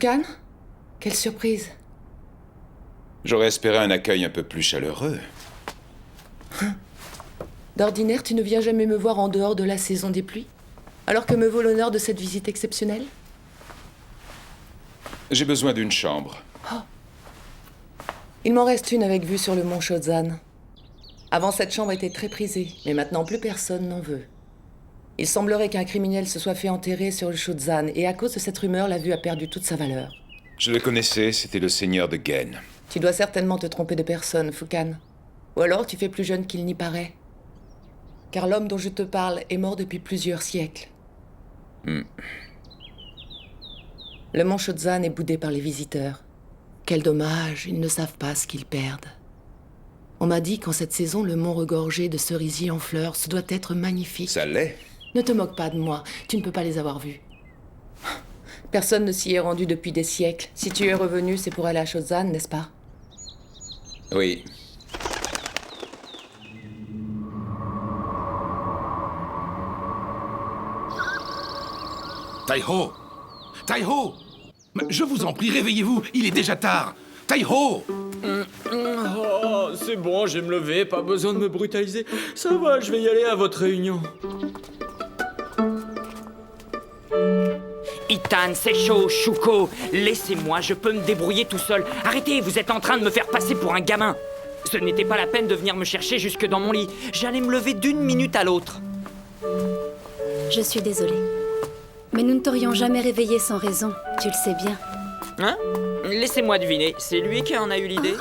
Foucan? Quelle surprise. J'aurais espéré un accueil un peu plus chaleureux. D'ordinaire, tu ne viens jamais me voir en dehors de la saison des pluies? Alors que me vaut l'honneur de cette visite exceptionnelle? J'ai besoin d'une chambre. Il m'en reste une avec vue sur le mont Shozan. Avant, cette chambre était très prisée, mais maintenant plus personne n'en veut. Il semblerait qu'un criminel se soit fait enterrer sur le Shozan, et à cause de cette rumeur, la vue a perdu toute sa valeur. Je le connaissais, c'était le seigneur de Gen. Tu dois certainement te tromper de personne, Foucan. Ou alors tu fais plus jeune qu'il n'y paraît. Car l'homme dont je te parle est mort depuis plusieurs siècles. Le mont Shozan est boudé par les visiteurs. Quel dommage, ils ne savent pas ce qu'ils perdent. On m'a dit qu'en cette saison, le mont regorgé de cerisiers en fleurs, ce doit être magnifique. Ça l'est. Ne te moque pas de moi, tu ne peux pas les avoir vus. Personne ne s'y est rendu depuis des siècles. Si tu es revenu, c'est pour aller à Shozan, n'est-ce pas? Oui. Taiho! Taiho! Je vous en prie, réveillez-vous, il est déjà tard! Taiho! Oh, c'est bon, je vais me lever, pas besoin de me brutaliser. Ça va, je vais y aller à votre réunion. Ethan, c'est chaud, Shuko. Laissez-moi, je peux me débrouiller tout seul. Arrêtez, vous êtes en train de me faire passer pour un gamin. Ce n'était pas la peine de venir me chercher jusque dans mon lit. J'allais me lever d'une minute à l'autre. Je suis désolée. Mais nous ne t'aurions jamais réveillé sans raison, tu le sais bien. Hein? Laissez-moi deviner, c'est lui qui en a eu l'idée?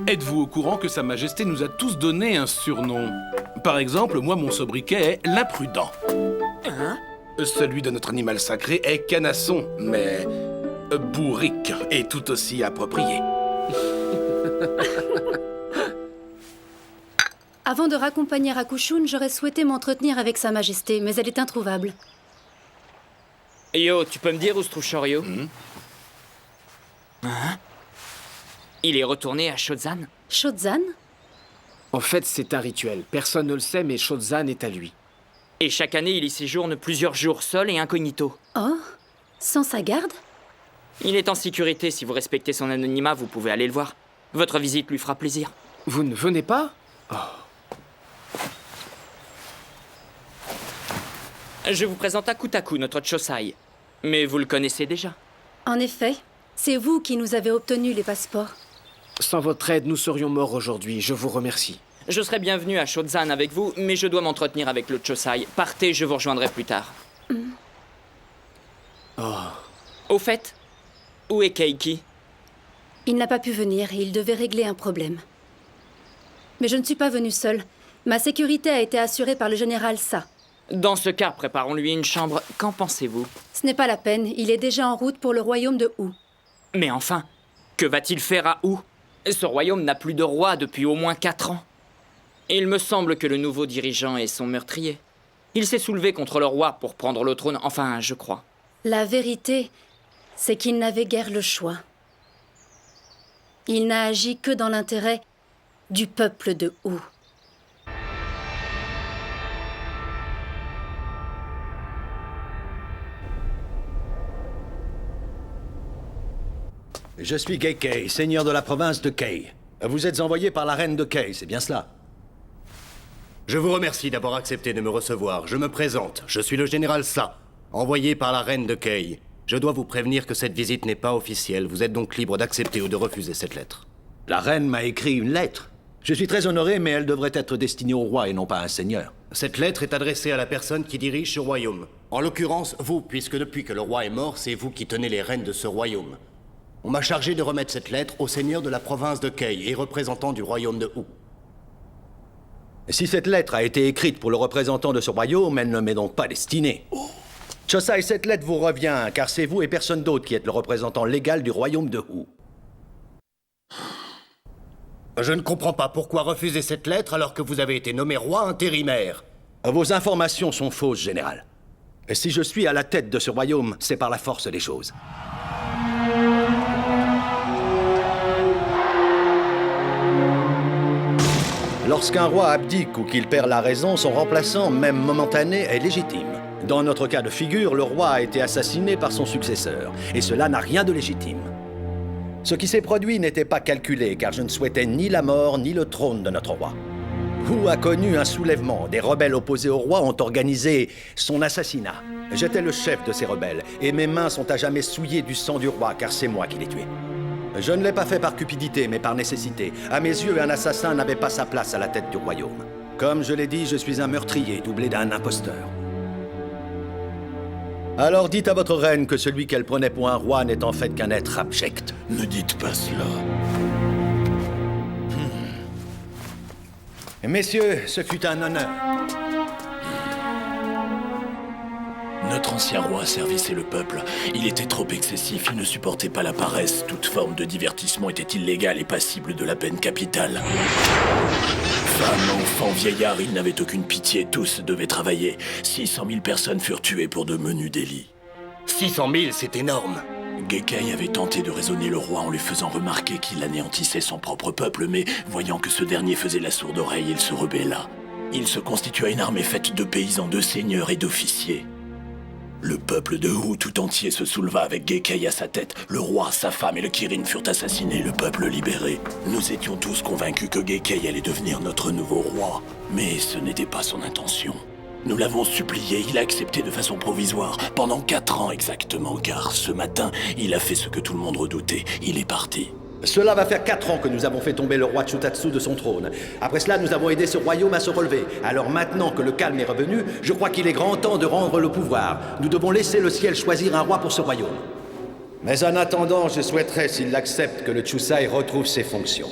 Êtes-vous au courant que Sa Majesté nous a tous donné un surnom? Par exemple, moi, mon sobriquet est l'imprudent. Hein? Celui de notre animal sacré est Canasson, mais bourrique est tout aussi approprié. Avant de raccompagner Rakushun, j'aurais souhaité m'entretenir avec Sa Majesté, mais elle est introuvable. Yo, tu peux me dire où se trouve Shoryu? Hein? Il est retourné à Shozan? Shozan? En fait, c'est un rituel. Personne ne le sait, mais Shozan est à lui. Et chaque année, il y séjourne plusieurs jours seul et incognito. Oh? Sans sa garde? Il est en sécurité. Si vous respectez son anonymat, vous pouvez aller le voir. Votre visite lui fera plaisir. Vous ne venez pas? Je vous présente Akutaku, notre Chosai. Mais vous le connaissez déjà. En effet, c'est vous qui nous avez obtenu les passeports. Sans votre aide, nous serions morts aujourd'hui. Je vous remercie. Je serai bienvenu à Shozan avec vous, mais je dois m'entretenir avec le Chosai. Partez, je vous rejoindrai plus tard. Au fait, où est Keiki? Il n'a pas pu venir et il devait régler un problème. Mais je ne suis pas venue seule. Ma sécurité a été assurée par le général Sa. Dans ce cas, préparons-lui une chambre. Qu'en pensez-vous? Ce n'est pas la peine, il est déjà en route pour le royaume de Hu. Mais enfin, que va-t-il faire à Hu? Ce royaume n'a plus de roi depuis au moins 4 ans. Il me semble que le nouveau dirigeant est son meurtrier. Il s'est soulevé contre le roi pour prendre le trône, enfin, je crois. La vérité, c'est qu'il n'avait guère le choix. Il n'a agi que dans l'intérêt du peuple de Hu. Je suis Geikei, seigneur de la province de Kei. Vous êtes envoyé par la reine de Kei, c'est bien cela? Je vous remercie d'avoir accepté de me recevoir. Je me présente, je suis le général Sa, envoyé par la reine de Kei. Je dois vous prévenir que cette visite n'est pas officielle. Vous êtes donc libre d'accepter ou de refuser cette lettre. La reine m'a écrit une lettre. Je suis très honoré, mais elle devrait être destinée au roi et non pas à un seigneur. Cette lettre est adressée à la personne qui dirige ce royaume. En l'occurrence, vous, puisque depuis que le roi est mort, c'est vous qui tenez les rênes de ce royaume. On m'a chargé de remettre cette lettre au seigneur de la province de Kei et représentant du royaume de Hu. Si cette lettre a été écrite pour le représentant de ce royaume, elle ne m'est donc pas destinée. Chosai, cette lettre vous revient, car c'est vous et personne d'autre qui êtes le représentant légal du royaume de Hu. Je ne comprends pas pourquoi refuser cette lettre alors que vous avez été nommé roi intérimaire. Vos informations sont fausses, général. Et si je suis à la tête de ce royaume, c'est par la force des choses. Lorsqu'un roi abdique ou qu'il perd la raison, son remplaçant, même momentané, est légitime. Dans notre cas de figure, le roi a été assassiné par son successeur, et cela n'a rien de légitime. Ce qui s'est produit n'était pas calculé, car je ne souhaitais ni la mort ni le trône de notre roi. Wu a connu un soulèvement. Des rebelles opposés au roi ont organisé son assassinat. J'étais le chef de ces rebelles, et mes mains sont à jamais souillées du sang du roi, car c'est moi qui l'ai tué. Je ne l'ai pas fait par cupidité, mais par nécessité. À mes yeux, un assassin n'avait pas sa place à la tête du royaume. Comme je l'ai dit, je suis un meurtrier doublé d'un imposteur. Alors dites à votre reine que celui qu'elle prenait pour un roi n'est en fait qu'un être abject. Ne dites pas cela. Messieurs, ce fut un honneur. Notre ancien roi servissait le peuple. Il était trop excessif, il ne supportait pas la paresse. Toute forme de divertissement était illégale et passible de la peine capitale. Femmes, enfants, vieillards, il n'avait aucune pitié, tous devaient travailler. 600 000 personnes furent tuées pour de menus délits. 600 000, c'est énorme. Gekkei avait tenté de raisonner le roi en lui faisant remarquer qu'il anéantissait son propre peuple, mais voyant que ce dernier faisait la sourde oreille, il se rebella. Il se constitua une armée faite de paysans, de seigneurs et d'officiers. Le peuple de Wu tout entier se souleva avec Gekkei à sa tête. Le roi, sa femme et le Kirin furent assassinés, le peuple libéré. Nous étions tous convaincus que Gekkei allait devenir notre nouveau roi, mais ce n'était pas son intention. Nous l'avons supplié, il a accepté de façon provisoire, pendant 4 ans exactement, car ce matin, il a fait ce que tout le monde redoutait, il est parti. Cela va faire 4 ans que nous avons fait tomber le roi Chutatsu de son trône. Après cela, nous avons aidé ce royaume à se relever. Alors maintenant que le calme est revenu, je crois qu'il est grand temps de rendre le pouvoir. Nous devons laisser le ciel choisir un roi pour ce royaume. Mais en attendant, je souhaiterais, s'il l'accepte, que le Chusai retrouve ses fonctions.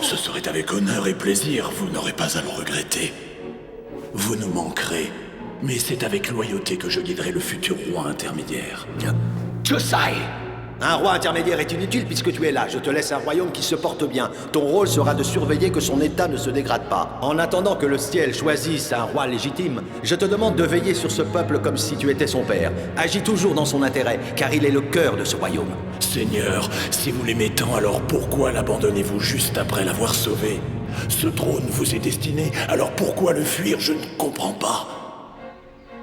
Ce serait avec honneur et plaisir, vous n'aurez pas à le regretter. Vous nous manquerez, mais c'est avec loyauté que je guiderai le futur roi intermédiaire. Chusai! Un roi intermédiaire est inutile puisque tu es là. Je te laisse un royaume qui se porte bien. Ton rôle sera de surveiller que son état ne se dégrade pas. En attendant que le ciel choisisse un roi légitime, je te demande de veiller sur ce peuple comme si tu étais son père. Agis toujours dans son intérêt, car il est le cœur de ce royaume. Seigneur, si vous l'aimez tant, alors pourquoi l'abandonnez-vous juste après l'avoir sauvé? Ce trône vous est destiné, alors pourquoi le fuir? Je ne comprends pas.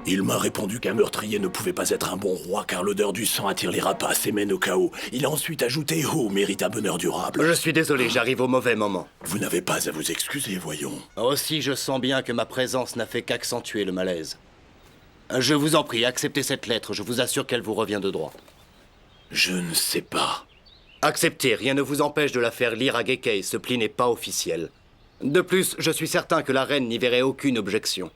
Il m'a répondu qu'un meurtrier ne pouvait pas être un bon roi car l'odeur du sang attire les rapaces et mène au chaos. Il a ensuite ajouté « Oh, mérite un bonheur durable ». Je suis désolé, j'arrive au mauvais moment. Vous n'avez pas à vous excuser, voyons. Aussi, je sens bien que ma présence n'a fait qu'accentuer le malaise. Je vous en prie, acceptez cette lettre, je vous assure qu'elle vous revient de droit. Je ne sais pas. Acceptez, rien ne vous empêche de la faire lire à Gekkei, ce pli n'est pas officiel. De plus, je suis certain que la reine n'y verrait aucune objection.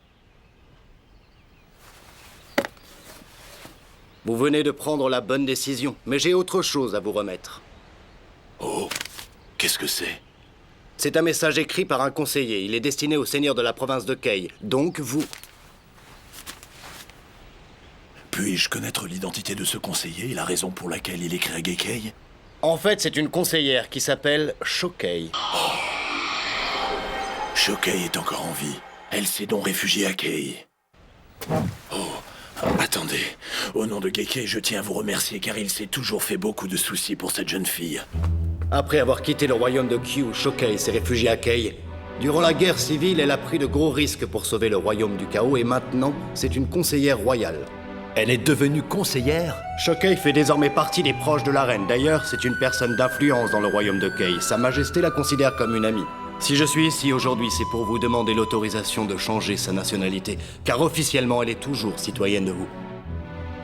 Vous venez de prendre la bonne décision, mais j'ai autre chose à vous remettre. Oh, qu'est-ce que c'est? C'est un message écrit par un conseiller. Il est destiné au seigneur de la province de Kei. Donc vous... Puis-je connaître l'identité de ce conseiller et la raison pour laquelle il écrit à Gekkei? En fait, c'est une conseillère qui s'appelle Shokei. Shokei est encore en vie. Elle s'est donc réfugiée à Kei. Oh, attendez. Au nom de Gekkei, je tiens à vous remercier car il s'est toujours fait beaucoup de soucis pour cette jeune fille. Après avoir quitté le royaume de Kyu, Shokei s'est réfugiée à Kei. Durant la guerre civile, elle a pris de gros risques pour sauver le royaume du chaos et maintenant, c'est une conseillère royale. Elle est devenue conseillère? Shokei fait désormais partie des proches de la reine. D'ailleurs, c'est une personne d'influence dans le royaume de Kei. Sa Majesté la considère comme une amie. Si je suis ici aujourd'hui, c'est pour vous demander l'autorisation de changer sa nationalité, car officiellement, elle est toujours citoyenne de vous.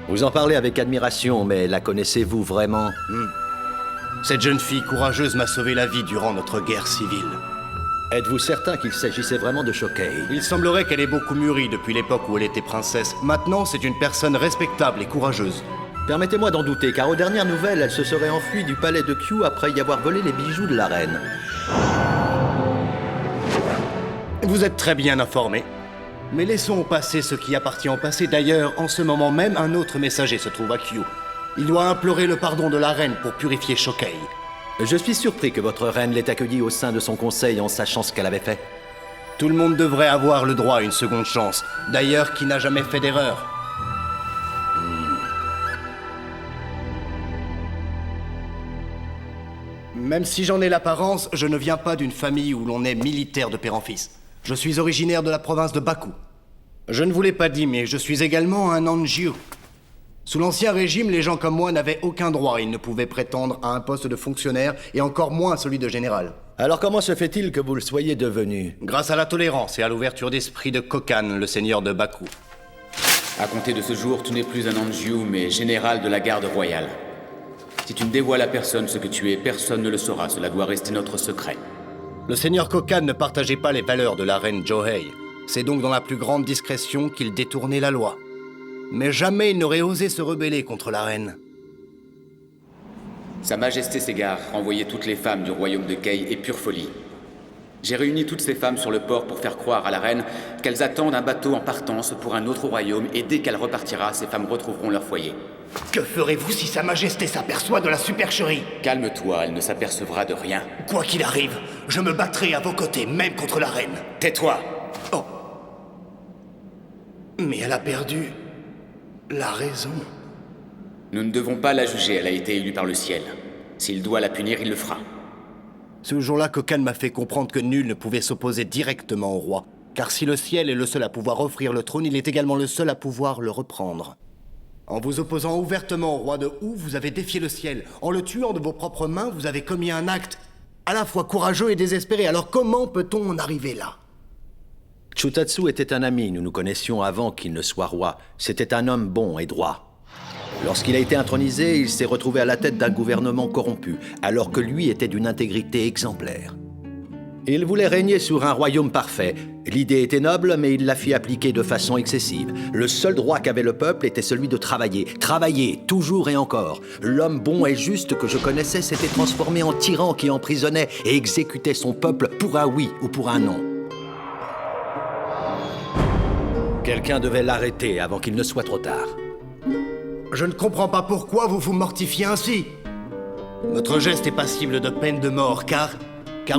Vous en parlez avec admiration, mais la connaissez-vous vraiment? Cette jeune fille courageuse m'a sauvé la vie durant notre guerre civile. Êtes-vous certain qu'il s'agissait vraiment de Shokei? Il semblerait qu'elle ait beaucoup mûri depuis l'époque où elle était princesse. Maintenant, c'est une personne respectable et courageuse. Permettez-moi d'en douter, car aux dernières nouvelles, elle se serait enfuie du palais de Kyu après y avoir volé les bijoux de la reine. Vous êtes très bien informé. Mais laissons au passé ce qui appartient au passé. D'ailleurs, en ce moment même, un autre messager se trouve à Kyu. Il doit implorer le pardon de la reine pour purifier Shokei. Je suis surpris que votre reine l'ait accueillie au sein de son conseil en sachant ce qu'elle avait fait. Tout le monde devrait avoir le droit à une seconde chance. D'ailleurs, qui n'a jamais fait d'erreur? Même si j'en ai l'apparence, je ne viens pas d'une famille où l'on est militaire de père en fils. Je suis originaire de la province de Baku. Je ne vous l'ai pas dit, mais je suis également un Anjiu. Sous l'Ancien Régime, les gens comme moi n'avaient aucun droit. Ils ne pouvaient prétendre à un poste de fonctionnaire, et encore moins à celui de général. Alors comment se fait-il que vous le soyez devenu? Grâce à la tolérance et à l'ouverture d'esprit de Kokan, le seigneur de Baku. À compter de ce jour, tu n'es plus un Anjiu, mais général de la garde royale. Si tu ne dévoiles à personne ce que tu es, personne ne le saura. Cela doit rester notre secret. Le seigneur Kokan ne partageait pas les valeurs de la reine Johei. C'est donc dans la plus grande discrétion qu'il détournait la loi. Mais jamais il n'aurait osé se rebeller contre la reine. Sa Majesté s'égare, renvoyer toutes les femmes du royaume de Kei est pure folie. J'ai réuni toutes ces femmes sur le port pour faire croire à la reine qu'elles attendent un bateau en partance pour un autre royaume, et dès qu'elle repartira, ces femmes retrouveront leur foyer. Que ferez-vous si Sa Majesté s'aperçoit de la supercherie? Calme-toi, elle ne s'apercevra de rien. Quoi qu'il arrive, je me battrai à vos côtés, même contre la reine. Tais-toi! Oh. Mais elle a perdu la raison. Nous ne devons pas la juger, elle a été élue par le ciel. S'il doit la punir, il le fera. Ce jour-là, Kokan m'a fait comprendre que nul ne pouvait s'opposer directement au roi. Car si le ciel est le seul à pouvoir offrir le trône, il est également le seul à pouvoir le reprendre. En vous opposant ouvertement au roi de Wu, vous avez défié le ciel. En le tuant de vos propres mains, vous avez commis un acte à la fois courageux et désespéré. Alors comment peut-on en arriver là? Chutatsu était un ami, nous nous connaissions avant qu'il ne soit roi. C'était un homme bon et droit. Lorsqu'il a été intronisé, il s'est retrouvé à la tête d'un gouvernement corrompu, alors que lui était d'une intégrité exemplaire. Il voulait régner sur un royaume parfait. L'idée était noble, mais il la fit appliquer de façon excessive. Le seul droit qu'avait le peuple était celui de travailler. Travailler, toujours et encore. L'homme bon et juste que je connaissais s'était transformé en tyran qui emprisonnait et exécutait son peuple pour un oui ou pour un non. Quelqu'un devait l'arrêter avant qu'il ne soit trop tard. Je ne comprends pas pourquoi vous vous mortifiez ainsi. Votre geste est passible de peine de mort, car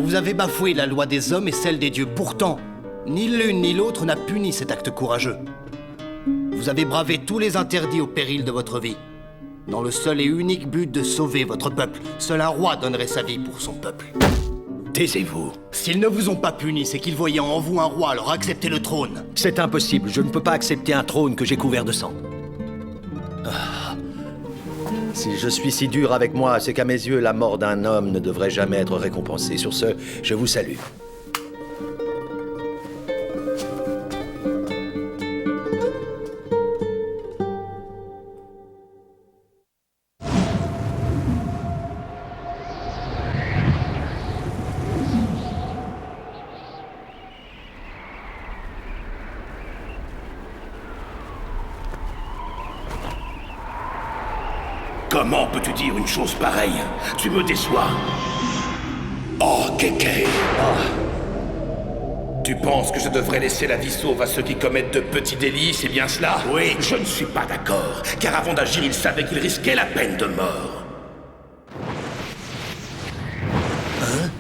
vous avez bafoué la loi des hommes et celle des dieux. Pourtant, ni l'une ni l'autre n'a puni cet acte courageux. Vous avez bravé tous les interdits au péril de votre vie, dans le seul et unique but de sauver votre peuple. Seul un roi donnerait sa vie pour son peuple. Taisez-vous. S'ils ne vous ont pas puni, c'est qu'ils voyaient en vous un roi, alors acceptez le trône. C'est impossible, je ne peux pas accepter un trône que j'ai couvert de sang. Ah. Si je suis si dur avec moi, c'est qu'à mes yeux, la mort d'un homme ne devrait jamais être récompensée. Sur ce, je vous salue. Comment peux-tu dire une chose pareille? Tu me déçois. Oh, Kekkei. Tu penses que je devrais laisser la vie sauve à ceux qui commettent de petits délits, c'est bien cela? Oui. Je ne suis pas d'accord, car avant d'agir, il savait qu'il risquait la peine de mort. Hein?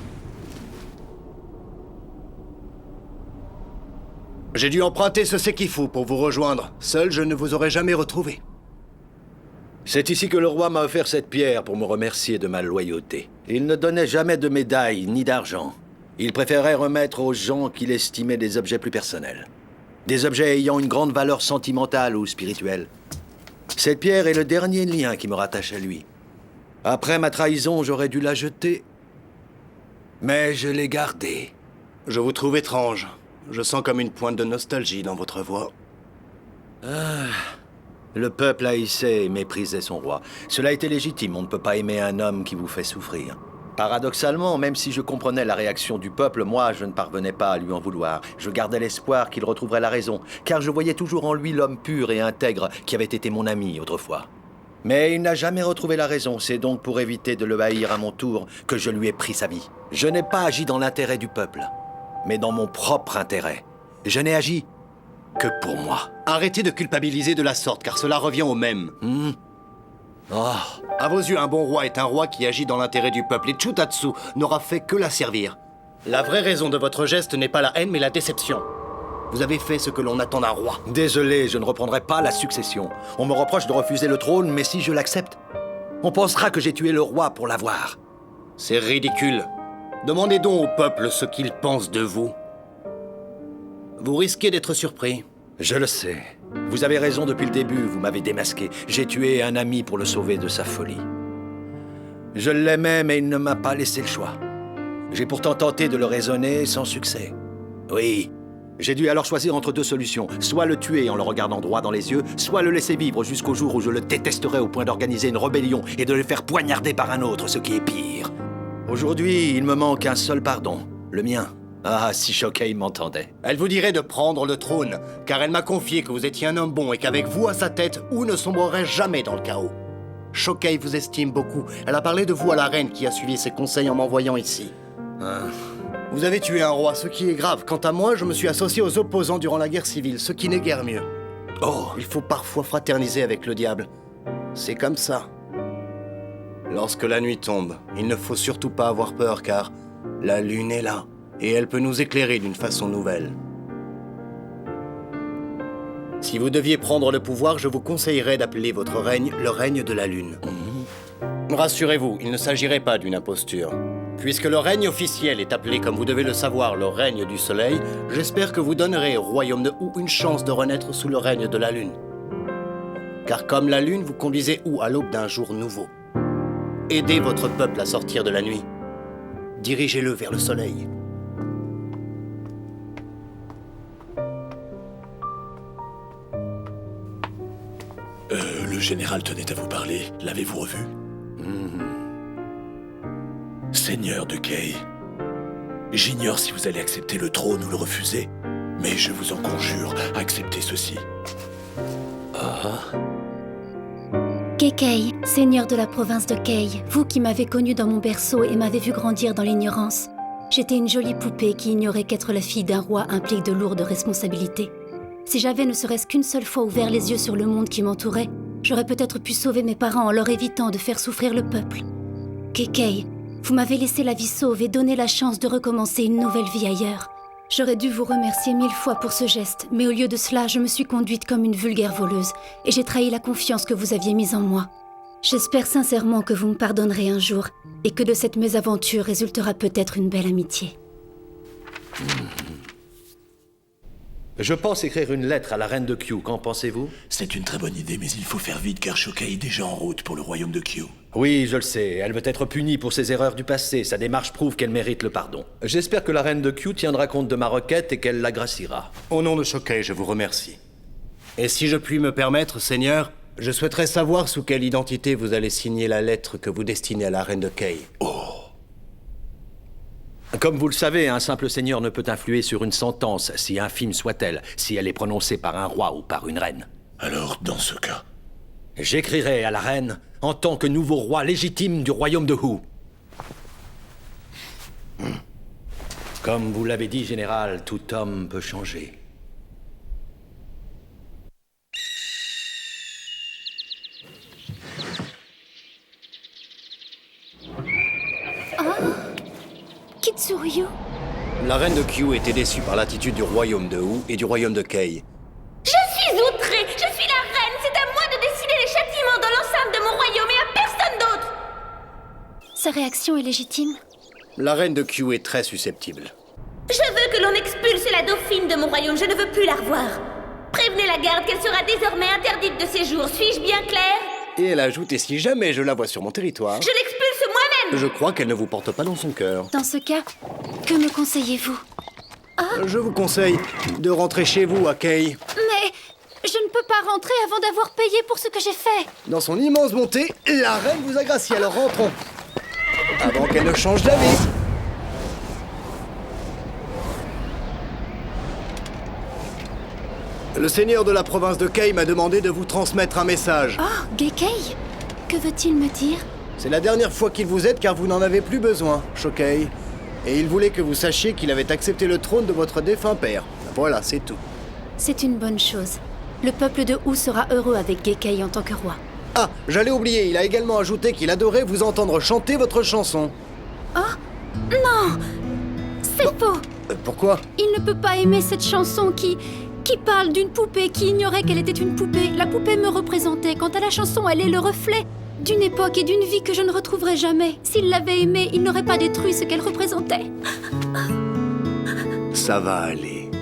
J'ai dû emprunter ce Sekifu pour vous rejoindre. Seul, je ne vous aurais jamais retrouvé. C'est ici que le roi m'a offert cette pierre pour me remercier de ma loyauté. Il ne donnait jamais de médailles ni d'argent. Il préférait remettre aux gens qu'il estimait des objets plus personnels. Des objets ayant une grande valeur sentimentale ou spirituelle. Cette pierre est le dernier lien qui me rattache à lui. Après ma trahison, j'aurais dû la jeter. Mais je l'ai gardée. Je vous trouve étrange. Je sens comme une pointe de nostalgie dans votre voix. Le peuple haïssait et méprisait son roi. Cela était légitime, on ne peut pas aimer un homme qui vous fait souffrir. Paradoxalement, même si je comprenais la réaction du peuple, moi, je ne parvenais pas à lui en vouloir. Je gardais l'espoir qu'il retrouverait la raison, car je voyais toujours en lui l'homme pur et intègre qui avait été mon ami autrefois. Mais il n'a jamais retrouvé la raison, c'est donc pour éviter de le haïr à mon tour que je lui ai pris sa vie. Je n'ai pas agi dans l'intérêt du peuple, mais dans mon propre intérêt. Je n'ai agi que pour moi. Arrêtez de culpabiliser de la sorte, car cela revient au même. À vos yeux, un bon roi est un roi qui agit dans l'intérêt du peuple, et Chutatsu n'aura fait que la servir. La vraie raison de votre geste n'est pas la haine, mais la déception. Vous avez fait ce que l'on attend d'un roi. Désolé, je ne reprendrai pas la succession. On me reproche de refuser le trône, mais si je l'accepte, on pensera que j'ai tué le roi pour l'avoir. C'est ridicule. Demandez donc au peuple ce qu'il pense de vous. Vous risquez d'être surpris. Je le sais. Vous avez raison depuis le début, vous m'avez démasqué. J'ai tué un ami pour le sauver de sa folie. Je l'aimais, mais il ne m'a pas laissé le choix. J'ai pourtant tenté de le raisonner sans succès. Oui, j'ai dû alors choisir entre deux solutions. Soit le tuer en le regardant droit dans les yeux, soit le laisser vivre jusqu'au jour où je le détesterai au point d'organiser une rébellion et de le faire poignarder par un autre, ce qui est pire. Aujourd'hui, il me manque un seul pardon, le mien. Ah, si Shokei m'entendait. Elle vous dirait de prendre le trône, car elle m'a confié que vous étiez un homme bon et qu'avec vous à sa tête, Wu ne sombrerait jamais dans le chaos. Shokei vous estime beaucoup. Elle a parlé de vous à la reine qui a suivi ses conseils en m'envoyant ici. Vous avez tué un roi, ce qui est grave. Quant à moi, je me suis associé aux opposants durant la guerre civile, ce qui n'est guère mieux. Oh, il faut parfois fraterniser avec le diable. C'est comme ça. Lorsque la nuit tombe, il ne faut surtout pas avoir peur, car la lune est là. Et elle peut nous éclairer d'une façon nouvelle. Si vous deviez prendre le pouvoir, je vous conseillerais d'appeler votre règne le règne de la lune. Rassurez-vous, il ne s'agirait pas d'une imposture. Puisque le règne officiel est appelé, comme vous devez le savoir, le règne du soleil, j'espère que vous donnerez au royaume de Wu une chance de renaître sous le règne de la lune. Car comme la lune, vous conduisez Wu à l'aube d'un jour nouveau. Aidez votre peuple à sortir de la nuit. Dirigez-le vers le soleil. Le général tenait à vous parler. L'avez-vous revu? Seigneur de Kei, j'ignore si vous allez accepter le trône ou le refuser, mais je vous en conjure, acceptez ceci. Kei, seigneur de la province de Kei, vous qui m'avez connu dans mon berceau et m'avez vu grandir dans l'ignorance. J'étais une jolie poupée qui ignorait qu'être la fille d'un roi implique de lourdes responsabilités. Si j'avais ne serait-ce qu'une seule fois ouvert les yeux sur le monde qui m'entourait, j'aurais peut-être pu sauver mes parents en leur évitant de faire souffrir le peuple. Kei, vous m'avez laissé la vie sauve et donné la chance de recommencer une nouvelle vie ailleurs. J'aurais dû vous remercier 1000 fois pour ce geste, mais au lieu de cela, je me suis conduite comme une vulgaire voleuse et j'ai trahi la confiance que vous aviez mise en moi. J'espère sincèrement que vous me pardonnerez un jour et que de cette mésaventure résultera peut-être une belle amitié. Je pense écrire une lettre à la reine de Q, qu'en pensez-vous? C'est une très bonne idée, mais il faut faire vite car Shokei est déjà en route pour le royaume de Q. Oui, je le sais. Elle veut être punie pour ses erreurs du passé. Sa démarche prouve qu'elle mérite le pardon. J'espère que la reine de Q tiendra compte de ma requête et qu'elle l'agraciera. Au nom de Shokei, je vous remercie. Et si je puis me permettre, Seigneur, je souhaiterais savoir sous quelle identité vous allez signer la lettre que vous destinez à la reine de Kei. Comme vous le savez, un simple seigneur ne peut influer sur une sentence, si infime soit-elle, si elle est prononcée par un roi ou par une reine. Alors, dans ce cas... J'écrirai à la reine en tant que nouveau roi légitime du royaume de Wu. Comme vous l'avez dit, général, tout homme peut changer. Kitsuryu. La reine de Q était déçue par l'attitude du royaume de Wu et du royaume de Kei. Je suis outrée. Je suis la reine. C'est à moi de décider les châtiments dans l'enceinte de mon royaume et à personne d'autre. Sa réaction est légitime. La reine de Q est très susceptible. Je veux que l'on expulse la dauphine de mon royaume. Je ne veux plus la revoir. Prévenez la garde qu'elle sera désormais interdite de séjour. Suis-je bien claire? Et elle ajoute, et si jamais je la vois sur mon territoire... Je l'expulse moi-même. Je crois qu'elle ne vous porte pas dans son cœur. Dans ce cas, que me conseillez-vous? Je vous conseille de rentrer chez vous à Kei. Mais je ne peux pas rentrer avant d'avoir payé pour ce que j'ai fait. Dans son immense bonté, la reine vous agracie, alors rentrons. Avant qu'elle ne change d'avis. Le seigneur de la province de Kei m'a demandé de vous transmettre un message. Oh, Gekei, que veut-il me dire? C'est la dernière fois qu'il vous aide car vous n'en avez plus besoin, Shokei. Et il voulait que vous sachiez qu'il avait accepté le trône de votre défunt père. Voilà, c'est tout. C'est une bonne chose. Le peuple de Wu sera heureux avec Gekei en tant que roi. Ah, j'allais oublier, il a également ajouté qu'il adorait vous entendre chanter votre chanson. Oh, non! C'est faux! Pourquoi? Il ne peut pas aimer cette chanson qui parle d'une poupée qui ignorait qu'elle était une poupée. La poupée me représentait. Quant à la chanson, elle est le reflet d'une époque et d'une vie que je ne retrouverai jamais. S'il l'avait aimée, il n'aurait pas détruit ce qu'elle représentait. Ça va aller.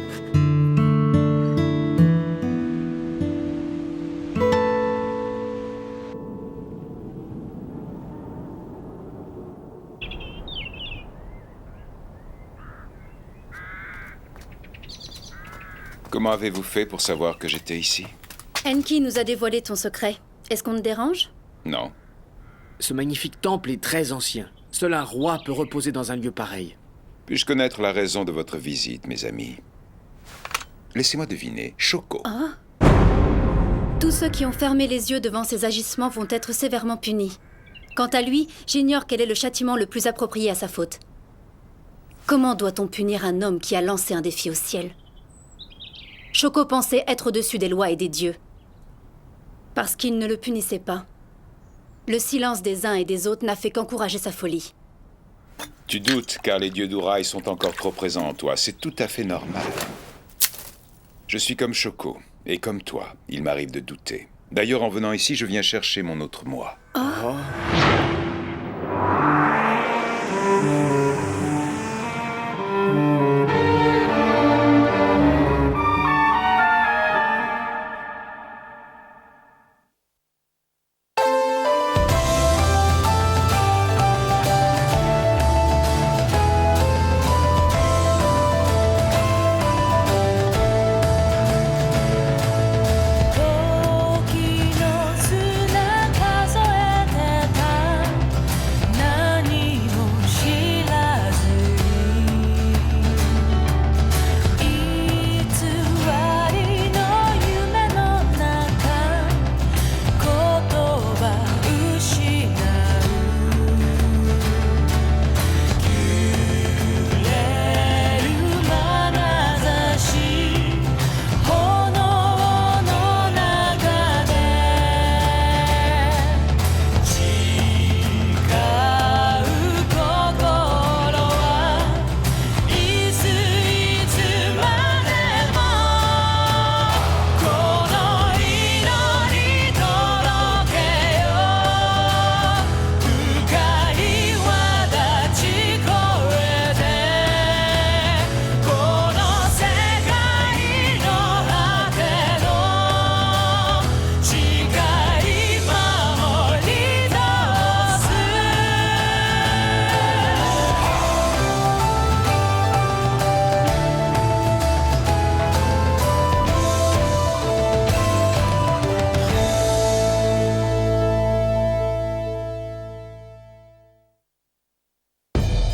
Comment avez-vous fait pour savoir que j'étais ici? Enki nous a dévoilé ton secret. Est-ce qu'on te dérange? Non. Ce magnifique temple est très ancien. Seul un roi peut reposer dans un lieu pareil. Puis-je connaître la raison de votre visite, mes amis? Laissez-moi deviner. Shoko. Ah. Tous ceux qui ont fermé les yeux devant ces agissements vont être sévèrement punis. Quant à lui, j'ignore quel est le châtiment le plus approprié à sa faute. Comment doit-on punir un homme qui a lancé un défi au ciel? Shoko pensait être au-dessus des lois et des dieux. Parce qu'il ne le punissait pas. Le silence des uns et des autres n'a fait qu'encourager sa folie. Tu doutes, car les dieux d'Uraï sont encore trop présents en toi. C'est tout à fait normal. Je suis comme Shoko, et comme toi, il m'arrive de douter. D'ailleurs, en venant ici, je viens chercher mon autre moi. Oh.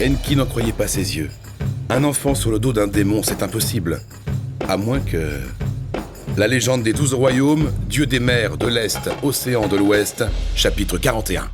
Enki n'en croyait pas ses yeux. Un enfant sur le dos d'un démon, c'est impossible. À moins que... La légende des 12 royaumes, dieu des mers de l'Est, océan de l'Ouest, chapitre 41.